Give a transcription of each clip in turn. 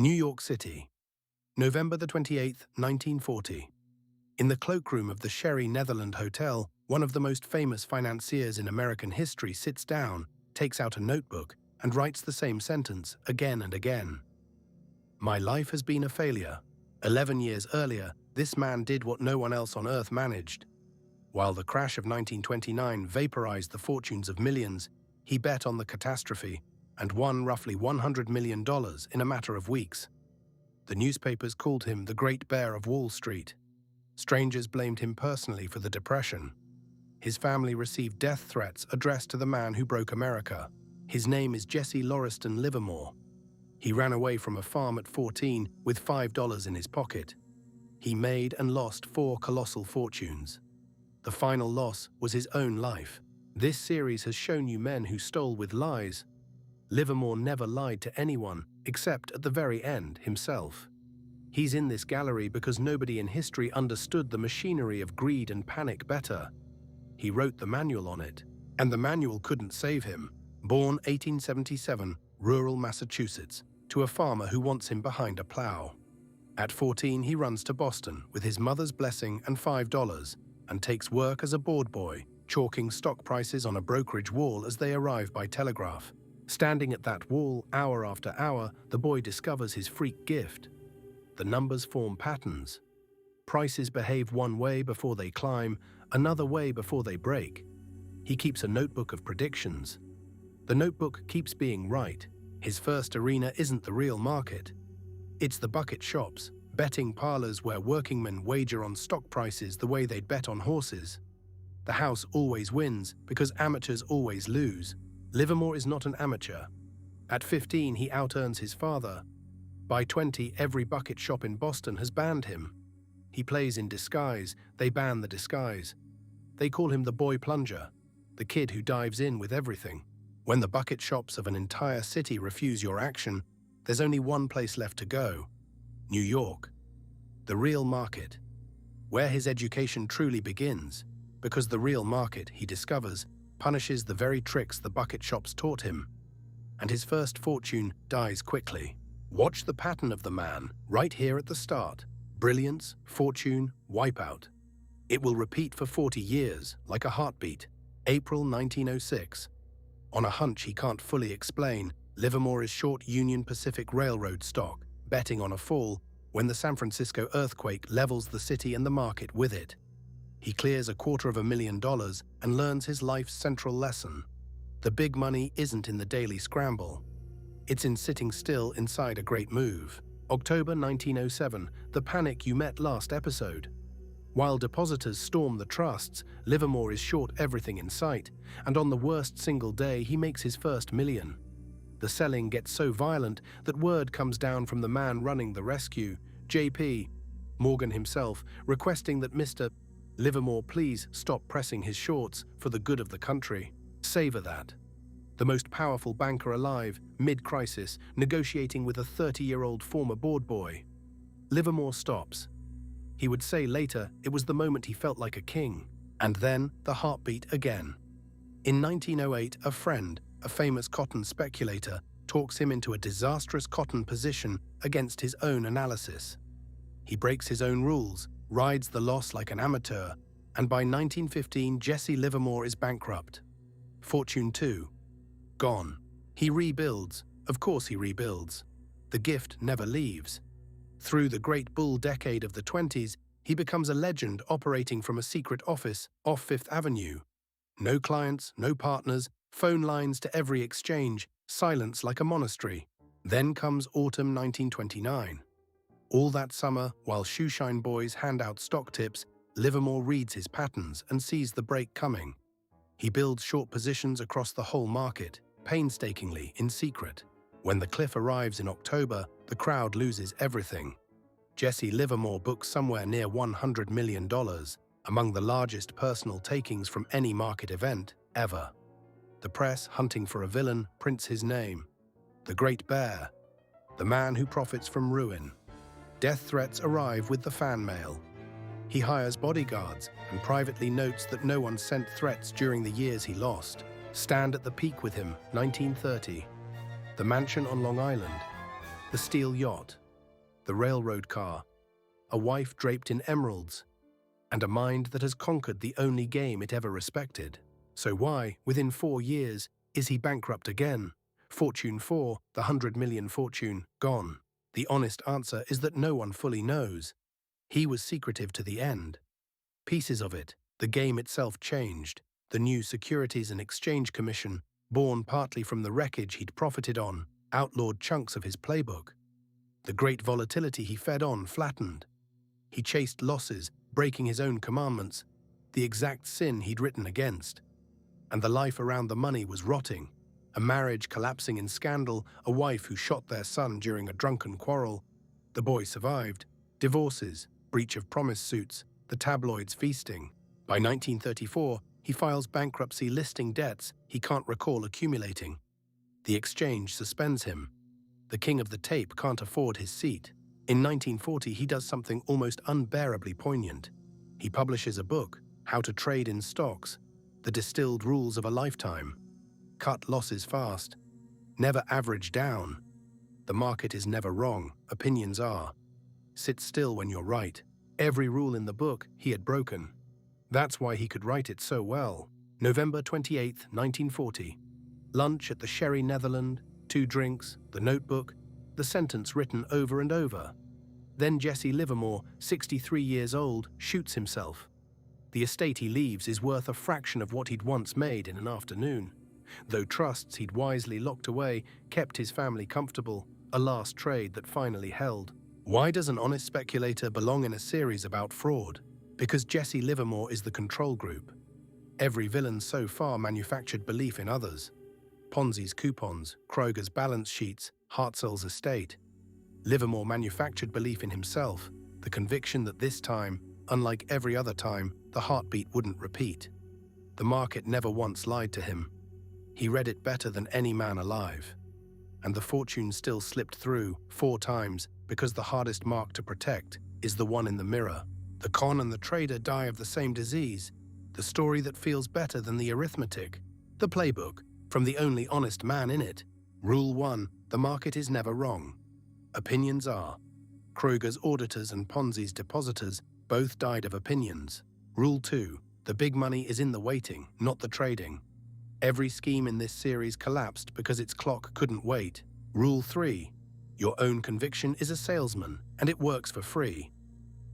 New York City, November the 28th, 1940. In the cloakroom of the Sherry Netherland Hotel, one of the most famous financiers in American history sits down, takes out a notebook, and writes the same sentence again and again. My life has been a failure. 11 years earlier, this man did what no one else on earth managed. While the crash of 1929 vaporized the fortunes of millions, he bet on the catastrophe and won roughly $100 million in a matter of weeks. The newspapers called him the Great Bear of Wall Street. Strangers blamed him personally for the depression. His family received death threats addressed to the man who broke America. His name is Jesse Lauriston Livermore. He ran away from a farm at 14 with $5 in his pocket. He made and lost 4 colossal fortunes. The final loss was his own life. This series has shown you men who stole with lies. Livermore never lied to anyone, except at the very end himself. He's in this gallery because nobody in history understood the machinery of greed and panic better. He wrote the manual on it, and the manual couldn't save him. Born 1877, rural Massachusetts, to a farmer who wants him behind a plow. At 14, he runs to Boston with his mother's blessing and $5 and takes work as a board boy, chalking stock prices on a brokerage wall as they arrive by telegraph. Standing at that wall hour after hour, the boy discovers his freak gift. The numbers form patterns. Prices behave one way before they climb, another way before they break. He keeps a notebook of predictions. The notebook keeps being right. His first arena isn't the real market. It's the bucket shops, betting parlors where workingmen wager on stock prices the way they'd bet on horses. The house always wins because amateurs always lose. Livermore is not an amateur. At 15, he out-earns his father. By 20, every bucket shop in Boston has banned him. He plays in disguise, they ban the disguise. They call him the boy plunger, the kid who dives in with everything. When the bucket shops of an entire city refuse your action, there's only one place left to go: New York. The real market. Where his education truly begins, because the real market, he discovers, punishes the very tricks the bucket shops taught him. And his first fortune dies quickly. Watch the pattern of the man right here at the start. Brilliance, fortune, wipeout. It will repeat for 40 years, like a heartbeat. April 1906. On a hunch he can't fully explain, Livermore is short Union Pacific Railroad stock, betting on a fall when the San Francisco earthquake levels the city and the market with it. He clears $250,000 and learns his life's central lesson. The big money isn't in the daily scramble. It's in sitting still inside a great move. October 1907, the panic you met last episode. While depositors storm the trusts, Livermore is short everything in sight, and on the worst single day he makes his first million. The selling gets so violent that word comes down from the man running the rescue, J.P. Morgan himself, requesting that Mr. Livermore please stop pressing his shorts for the good of the country. Savor that. The most powerful banker alive, mid-crisis, negotiating with a 30-year-old former board boy. Livermore stops. He would say later it was the moment he felt like a king, and then the heartbeat again. In 1908, a friend, a famous cotton speculator, talks him into a disastrous cotton position against his own analysis. He breaks his own rules, rides the loss like an amateur, and by 1915 Jesse Livermore is bankrupt. Fortune too. Gone. He rebuilds. Of course he rebuilds. The gift never leaves. Through the great bull decade of the 20s, he becomes a legend operating from a secret office off Fifth Avenue. No clients, no partners, phone lines to every exchange, silence like a monastery. Then comes autumn 1929. All that summer, while shoeshine boys hand out stock tips, Livermore reads his patterns and sees the break coming. He builds short positions across the whole market, painstakingly, in secret. When the cliff arrives in October, the crowd loses everything. Jesse Livermore books somewhere near $100 million, among the largest personal takings from any market event ever. The press, hunting for a villain, prints his name. The Great Bear, the man who profits from ruin. Death threats arrive with the fan mail. He hires bodyguards and privately notes that no one sent threats during the years he lost. Stand at the Peak with him, 1930. The mansion on Long Island. the steel yacht, the railroad car, a wife draped in emeralds, and a mind that has conquered the only game it ever respected. So why, within 4 years, is he bankrupt again? Fortune 4, the 100 million fortune, gone. The honest answer is that no one fully knows. He was secretive to the end. Pieces of it, the game itself changed. The new Securities and Exchange Commission, born partly from the wreckage he'd profited on, outlawed chunks of his playbook. The great volatility he fed on flattened. He chased losses, breaking his own commandments, the exact sin he'd written against. And the life around the money was rotting. A marriage collapsing in scandal, a wife who shot their son during a drunken quarrel. The boy survived. Divorces, breach of promise suits, the tabloids feasting. By 1934, he files bankruptcy listing debts he can't recall accumulating. The exchange suspends him. The king of the tape can't afford his seat. In 1940, he does something almost unbearably poignant. He publishes a book, How to Trade in Stocks, the distilled rules of a lifetime. Cut losses fast. Never average down. The market is never wrong, opinions are. Sit still when you're right. Every rule in the book he had broken. That's why he could write it so well. November 28, 1940. Lunch at the Sherry Netherland, 2 drinks, the notebook, the sentence written over and over. Then Jesse Livermore, 63 years old, shoots himself. The estate he leaves is worth a fraction of what he'd once made in an afternoon. Though trusts he'd wisely locked away kept his family comfortable, a last trade that finally held. Why does an honest speculator belong in a series about fraud? Because Jesse Livermore is the control group. Every villain so far manufactured belief in others. Ponzi's coupons, Kroger's balance sheets, Hartzell's estate. Livermore manufactured belief in himself, the conviction that this time, unlike every other time, the heartbeat wouldn't repeat. The market never once lied to him. He read it better than any man alive. And the fortune still slipped through 4 times because the hardest mark to protect is the one in the mirror. The con and the trader die of the same disease, the story that feels better than the arithmetic, the playbook, from the only honest man in it. Rule 1, the market is never wrong. Opinions are. Kroger's auditors and Ponzi's depositors both died of opinions. Rule 2, the big money is in the waiting, not the trading. Every scheme in this series collapsed because its clock couldn't wait. Rule 3, your own conviction is a salesman, and it works for free.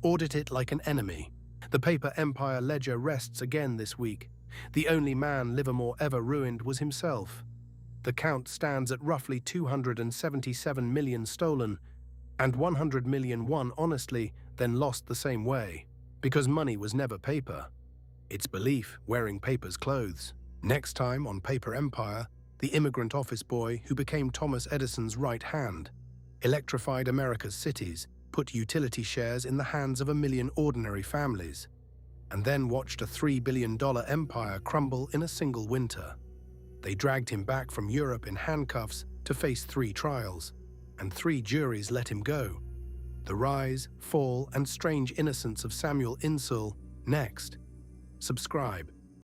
Audit it like an enemy. The paper empire ledger rests again this week. The only man Livermore ever ruined was himself. The count stands at roughly 277 million stolen, and 100 million won honestly, then lost the same way. Because money was never paper. It's belief wearing paper's clothes. Next time on Paper Empire, the immigrant office boy who became Thomas Edison's right hand, electrified America's cities, put utility shares in the hands of 1 million ordinary families, and then watched a $3 billion empire crumble in a single winter. They dragged him back from Europe in handcuffs to face 3 trials, and 3 juries let him go. The rise, fall, and strange innocence of Samuel Insull, next. Subscribe.